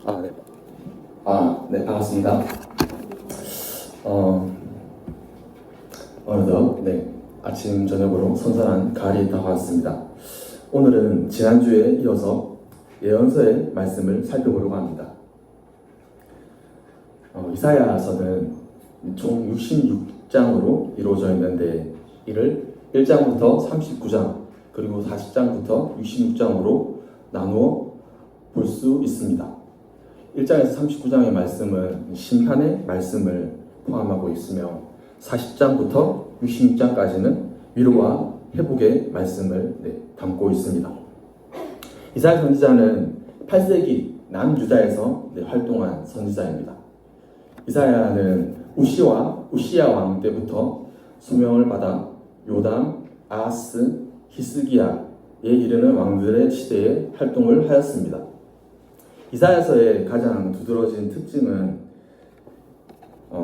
네. 네, 반갑습니다. 어느덧, 아침, 저녁으로 선선한 가을이 다가왔습니다. 오늘은 지난주에 이어서 예언서의 말씀을 살펴보려고 합니다. 이사야서는 총 66장으로 이루어져 있는데, 이를 1장부터 39장, 그리고 40장부터 66장으로 나누어 볼 수 있습니다. 1장에서 39장의 말씀은 심판의 말씀을 포함하고 있으며 40장부터 66장까지는 위로와 회복의 말씀을 담고 있습니다. 이사야 선지자는 8세기 남유다에서 활동한 선지자입니다. 이사야는 우시야 왕 때부터 소명을 받아 요담, 아하스, 히스기야에 이르는 왕들의 시대에 활동을 하였습니다. 이사야서의 가장 두드러진 특징은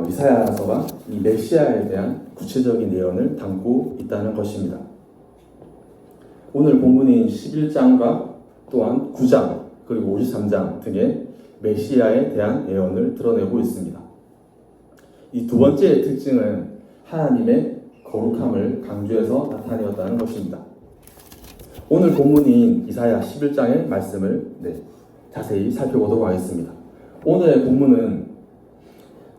이사야서가 이 메시아에 대한 구체적인 예언을 담고 있다는 것입니다. 오늘 본문인 11장과 또한 9장 그리고 53장 등의 메시아에 대한 예언을 드러내고 있습니다. 이 두 번째 특징은 하나님의 거룩함을 강조해서 나타내었다는 것입니다. 오늘 본문인 이사야 11장의 말씀을 자세히 살펴보도록 하겠습니다. 오늘의 본문은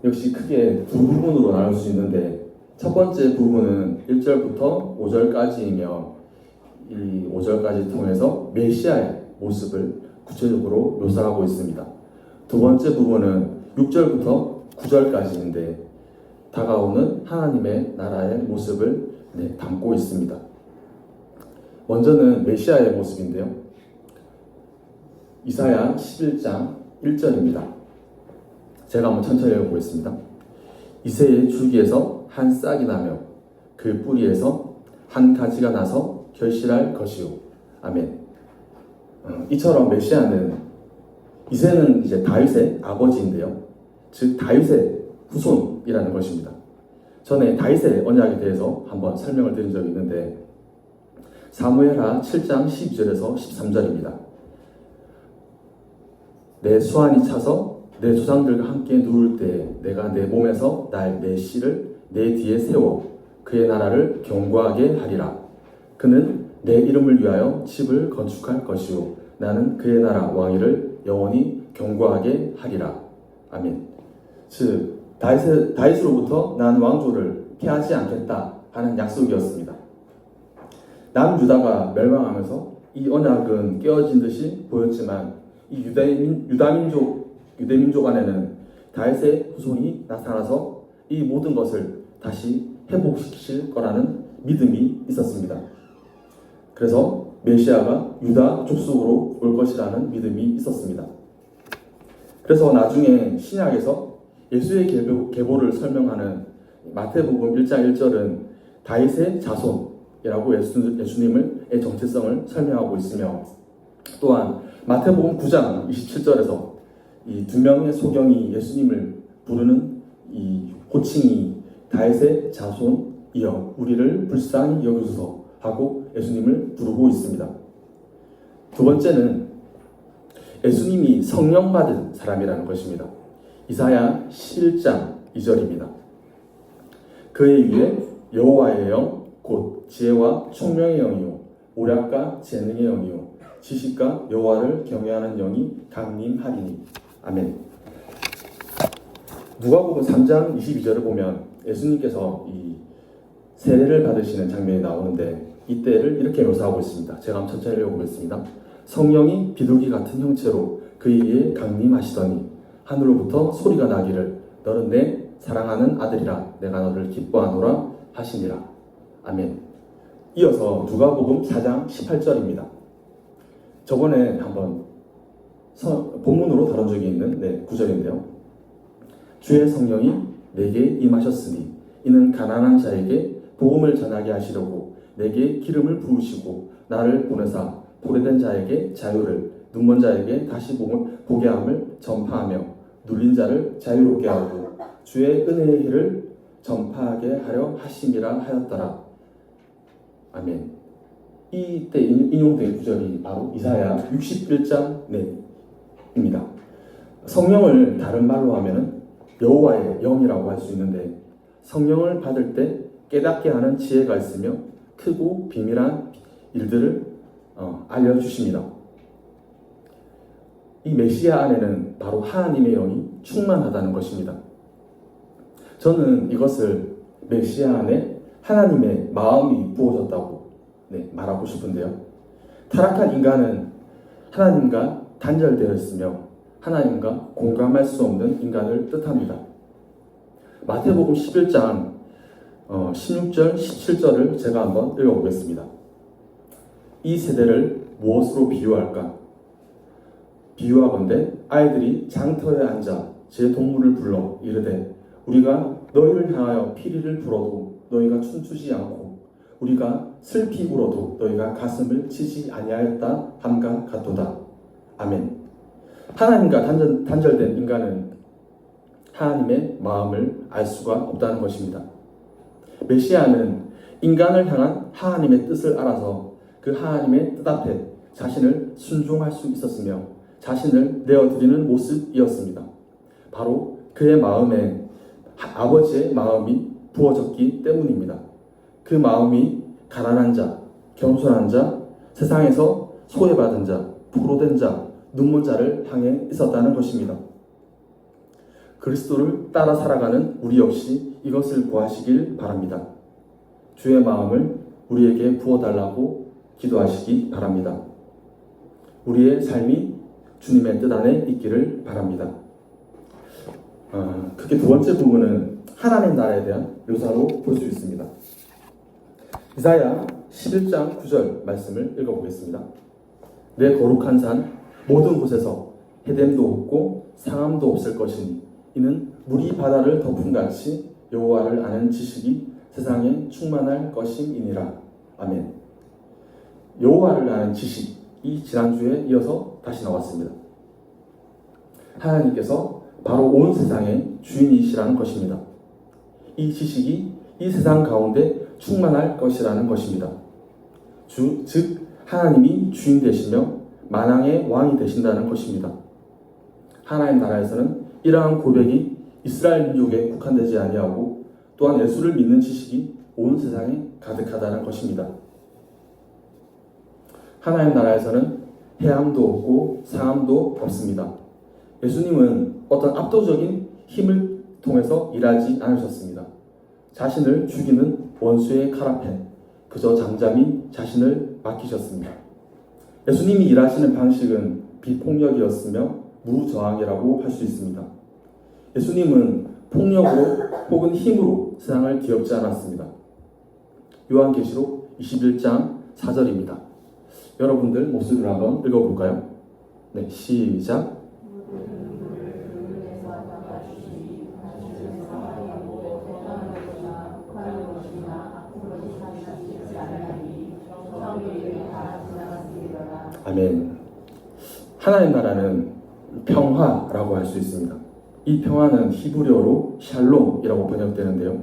역시 크게 두 부분으로 나눌 수 있는데, 첫 번째 부분은 1절부터 5절까지이며 이 5절까지 통해서 메시아의 모습을 구체적으로 묘사하고 있습니다. 두 번째 부분은 6절부터 9절까지인데 다가오는 하나님의 나라의 모습을 담고 있습니다. 먼저는 메시아의 모습인데요. 이사야 11장 1절입니다. 제가 한번 천천히 읽어보겠습니다. 이새의 줄기에서 한 싹이 나며 그 뿌리에서 한 가지가 나서 결실할 것이요. 아멘. 이처럼 메시아는, 이새는 이제 다윗의 아버지인데요. 즉 다윗의 후손이라는 것입니다. 전에 다윗의 언약에 대해서 한번 설명을 드린 적이 있는데 사무엘하 7장 12절에서 13절입니다. 내 수완이 차서 내 조상들과 함께 누울 때 내가 내 몸에서 날 메시를 내 뒤에 세워 그의 나라를 견고하게 하리라. 그는 내 이름을 위하여 집을 건축할 것이요 나는 그의 나라 왕위를 영원히 견고하게 하리라. 아멘. 즉 다윗으로부터 난 왕조를 피하지 않겠다 하는 약속이었습니다. 남유다가 멸망하면서 이 언약은 깨어진 듯이 보였지만 이 유대민족 안에는 다윗의 후손이 나타나서 이 모든 것을 다시 회복시킬 거라는 믿음이 있었습니다. 그래서 메시아가 유다 족속으로 올 것이라는 믿음이 있었습니다. 그래서 나중에 신약에서 예수의 계보를 설명하는 마태복음 1장 1절은 다윗의 자손이라고 예수님의 정체성을 설명하고 있으며, 또한 마태복음 9장 27절에서 이 두 명의 소경이 예수님을 부르는 이 호칭이 다윗의 자손이여 우리를 불쌍히 여기소서 하고 예수님을 부르고 있습니다. 두 번째는 예수님이 성령 받은 사람이라는 것입니다. 이사야 11장 2절입니다. 그의 위에 여호와의 영 곧 지혜와 총명의 영이요 오략과 재능의 영이요 지식과 여호와를 경외하는 영이 강림하리니. 아멘. 누가복음 3장 22절을 보면 예수님께서 이 세례를 받으시는 장면이 나오는데 이때를 이렇게 묘사하고 있습니다. 제가 한번 천천히 읽어보겠습니다. 성령이 비둘기 같은 형체로 그의 위에 강림하시더니 하늘로부터 소리가 나기를 너는 내 사랑하는 아들이라 내가 너를 기뻐하노라 하시니라. 아멘. 이어서 누가복음 4장 18절입니다. 저번에 한번 본문으로 다룬 적이 있는 구절인데요. 주의 성령이 내게 임하셨으니 이는 가난한 자에게 복음을 전하게 하시려고 내게 기름을 부으시고 나를 보내사 도래된 자에게 자유를, 눈먼 자에게 다시 보게 함을 전파하며 눌린 자를 자유롭게 하고 주의 은혜의 길을 전파하게 하려 하심이라 하였더라. 아멘. 이때 인용된 구절이 바로 이사야 61장 입니다. 성령을 다른 말로 하면 여호와의 영이라고 할 수 있는데, 성령을 받을 때 깨닫게 하는 지혜가 있으며 크고 비밀한 일들을 알려주십니다. 이 메시아 안에는 바로 하나님의 영이 충만하다는 것입니다. 저는 이것을 메시아 안에 하나님의 마음이 부어졌다고 말하고 싶은데요. 타락한 인간은 하나님과 단절되어 있으며 하나님과 공감할 수 없는 인간을 뜻합니다. 마태복음 11장 16절, 17절을 제가 한번 읽어보겠습니다. 이 세대를 무엇으로 비유할까? 비유하건대 아이들이 장터에 앉아 제 동물을 불러 이르되 우리가 너희를 향하여 피리를 불어도 너희가 춤추지 않고 우리가 슬피 울어도 너희가 가슴을 치지 아니하였다 함과 같도다. 아멘. 하나님과 단절된 인간은 하나님의 마음을 알 수가 없다는 것입니다. 메시아는 인간을 향한 하나님의 뜻을 알아서 그 하나님의 뜻 앞에 자신을 순종할 수 있었으며 자신을 내어드리는 모습이었습니다. 바로 그의 마음에 아버지의 마음이 부어졌기 때문입니다. 그 마음이 가난한 자, 겸손한 자, 세상에서 소외받은 자, 포로된 자, 눈먼 자를 향해 있었다는 것입니다. 그리스도를 따라 살아가는 우리 역시 이것을 구하시길 바랍니다. 주의 마음을 우리에게 부어달라고 기도하시기 바랍니다. 우리의 삶이 주님의 뜻 안에 있기를 바랍니다. 크게 두 번째 부분은 하나님 나라에 대한 묘사로 볼 수 있습니다. 이사야 11장 9절 말씀을 읽어보겠습니다. 내 거룩한 산 모든 곳에서 해됨도 없고 상함도 없을 것이니 이는 물이 바다를 덮음같이 여호와를 아는 지식이 세상에 충만할 것임이니라. 아멘. 여호와를 아는 지식이 지난주에 이어서 다시 나왔습니다. 하나님께서 바로 온 세상의 주인이시라는 것입니다. 이 지식이 이 세상 가운데 충만할 것이라는 것입니다. 즉 하나님이 주인 되시며 만왕의 왕이 되신다는 것입니다. 하나님 나라에서는 이러한 고백이 이스라엘 민족에 국한되지 아니하고 또한 예수를 믿는 지식이 온 세상에 가득하다는 것입니다. 하나님 나라에서는 해함도 없고 상함도 없습니다. 예수님은 어떤 압도적인 힘을 통해서 일하지 않으셨습니다. 자신을 죽이는 원수의 칼 앞에 그저 잠잠히 자신을 맡기셨습니다. 예수님이 일하시는 방식은 비폭력이었으며 무저항이라고 할 수 있습니다. 예수님은 폭력으로 혹은 힘으로 세상을 뒤엎지 않았습니다. 요한계시록 21장 4절입니다. 여러분들 목소리를 한번 읽어볼까요? 네, 시작. 아멘. 하나님 나라는 평화라고 할 수 있습니다. 이 평화는 히브리어로 샬롬이라고 번역되는데요.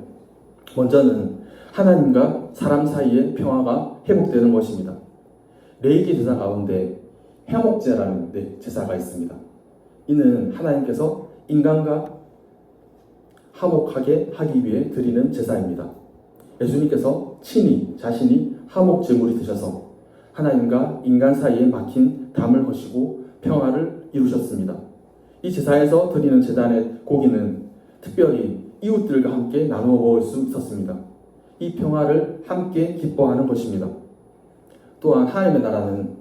먼저는 하나님과 사람 사이의 평화가 회복되는 것입니다. 레위기 제사 가운데 회복제라는 제사가 있습니다. 이는 하나님께서 인간과 화목하게 하기 위해 드리는 제사입니다. 예수님께서 친히 자신이 화목 제물이 되셔서 하나님과 인간 사이에 막힌 담을 허시고 평화를 이루셨습니다. 이 제사에서 드리는 제단의 고기는 특별히 이웃들과 함께 나누어 먹을 수 있었습니다. 이 평화를 함께 기뻐하는 것입니다. 또한 하나님의 나라는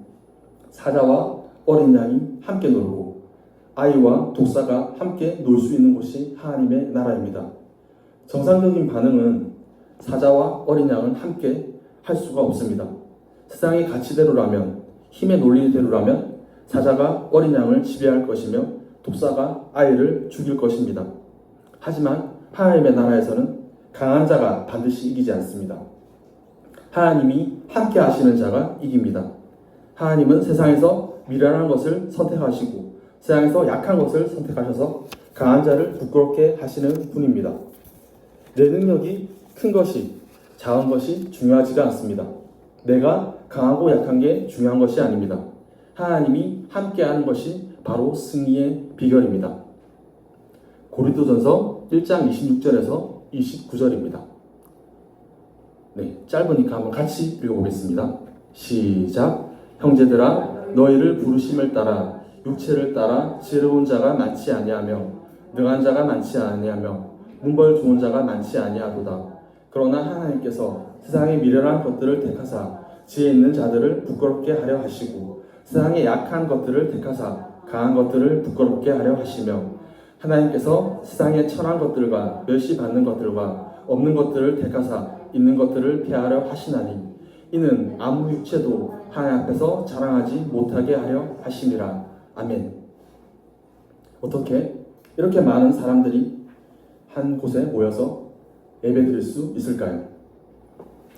사자와 어린 양이 함께 놀고 아이와 독사가 함께 놀 수 있는 곳이 하나님의 나라입니다. 정상적인 반응은 사자와 어린 양은 함께 할 수가 없습니다. 세상의 가치대로라면, 힘의 논리대로라면 사자가 어린 양을 지배할 것이며 독사가 아이를 죽일 것입니다. 하지만 하나님의 나라에서는 강한 자가 반드시 이기지 않습니다. 하나님이 함께 하시는 자가 이깁니다. 하나님은 세상에서 미련한 것을 선택하시고 세상에서 약한 것을 선택하셔서 강한 자를 부끄럽게 하시는 분입니다. 내 능력이 큰 것이 작은 것이 중요하지가 않습니다. 내가 강하고 약한 게 중요한 것이 아닙니다. 하나님이 함께하는 것이 바로 승리의 비결입니다. 고린도전서 1장 26절에서 29절입니다. 네, 짧으니까 한번 같이 읽어보겠습니다. 시작. 형제들아, 너희를 부르심을 따라 육체를 따라 지혜로운 자가 많지 아니하며 능한 자가 많지 아니하며 문벌 좋은 자가 많지 아니하도다. 그러나 하나님께서 세상의 미련한 것들을 택하사 지혜 있는 자들을 부끄럽게 하려 하시고 세상의 약한 것들을 택하사 강한 것들을 부끄럽게 하려 하시며 하나님께서 세상의 천한 것들과 멸시받는 것들과 없는 것들을 택하사 있는 것들을 피하려 하시나니 이는 아무 육체도 하나님 앞에서 자랑하지 못하게 하려 하심이라. 아멘. 어떻게 이렇게 많은 사람들이 한 곳에 모여서 예배드릴 수 있을까요?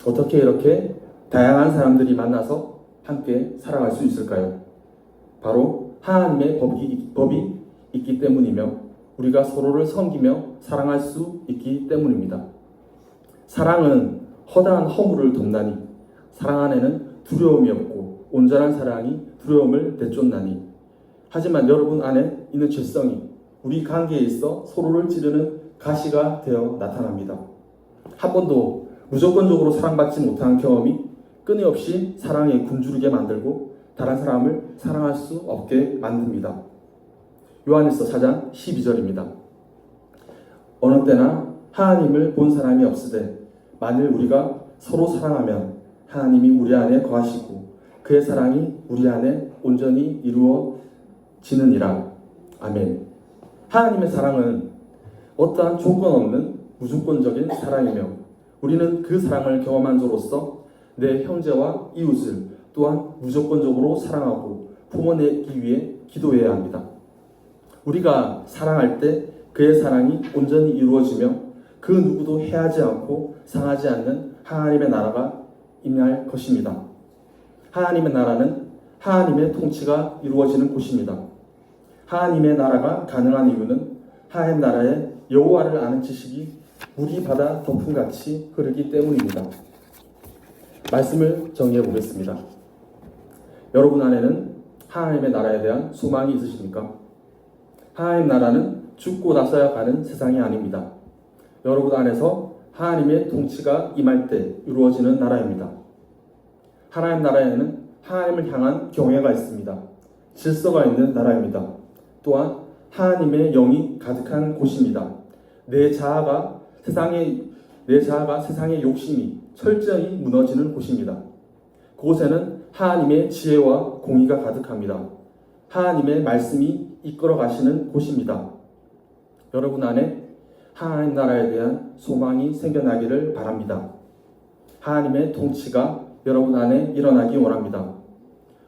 어떻게 이렇게 다양한 사람들이 만나서 함께 살아갈 수 있을까요? 바로 하나님의 법이 있기 때문이며 우리가 서로를 섬기며 사랑할 수 있기 때문입니다. 사랑은 허다한 허물을 돕나니 사랑 안에는 두려움이 없고 온전한 사랑이 두려움을 내쫓나니. 하지만 여러분 안에 있는 죄성이 우리 관계에 있어 서로를 찌르는 가시가 되어 나타납니다. 한 번도 무조건적으로 사랑받지 못한 경험이 끊임없이 사랑에 굶주리게 만들고 다른 사람을 사랑할 수 없게 만듭니다. 요한일서 4장 12절입니다. 어느 때나 하나님을 본 사람이 없으되 만일 우리가 서로 사랑하면 하나님이 우리 안에 거하시고 그의 사랑이 우리 안에 온전히 이루어지느니라. 아멘. 하나님의 사랑은 어떠한 조건 없는 무조건적인 사랑이며 우리는 그 사랑을 경험한 자로서 내 형제와 이웃을 또한 무조건적으로 사랑하고 품어내기 위해 기도해야 합니다. 우리가 사랑할 때 그의 사랑이 온전히 이루어지며 그 누구도 해하지 않고 상하지 않는 하나님의 나라가 임할 것입니다. 하나님의 나라는 하나님의 통치가 이루어지는 곳입니다. 하나님의 나라가 가능한 이유는 하나님 나라의 여호와를 아는 지식이 물이 바다 덮음같이 흐르기 때문입니다. 말씀을 정리해 보겠습니다. 여러분 안에는 하나님의 나라에 대한 소망이 있으십니까? 하나님 나라는 죽고 나서야 가는 세상이 아닙니다. 여러분 안에서 하나님의 통치가 임할 때 이루어지는 나라입니다. 하나님 나라에는 하나님을 향한 경외가 있습니다. 질서가 있는 나라입니다. 또한 하나님의 영이 가득한 곳입니다. 내 자아가 세상의 욕심이 철저히 무너지는 곳입니다. 그곳에는 하나님의 지혜와 공의가 가득합니다. 하나님의 말씀이 이끌어 가시는 곳입니다. 여러분 안에 하나님 나라에 대한 소망이 생겨나기를 바랍니다. 하나님의 통치가 여러분 안에 일어나기 원합니다.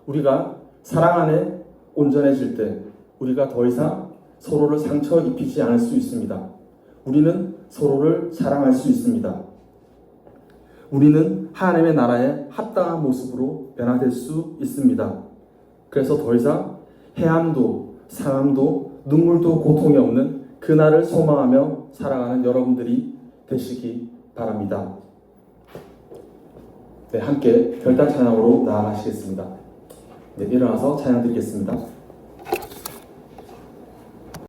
우리가 사랑 안에 온전해질 때 우리가 더 이상 서로를 상처 입히지 않을 수 있습니다. 우리는 서로를 사랑할 수 있습니다. 우리는 하나님의 나라에 합당한 모습으로 변화될 수 있습니다. 그래서 더 이상 해함도 상함도 눈물도 고통이 없는 그날을 소망하며 살아가는 여러분들이 되시기 바랍니다. 네, 함께 결단 찬양으로 나아가시겠습니다. 네, 일어나서 찬양 드리겠습니다.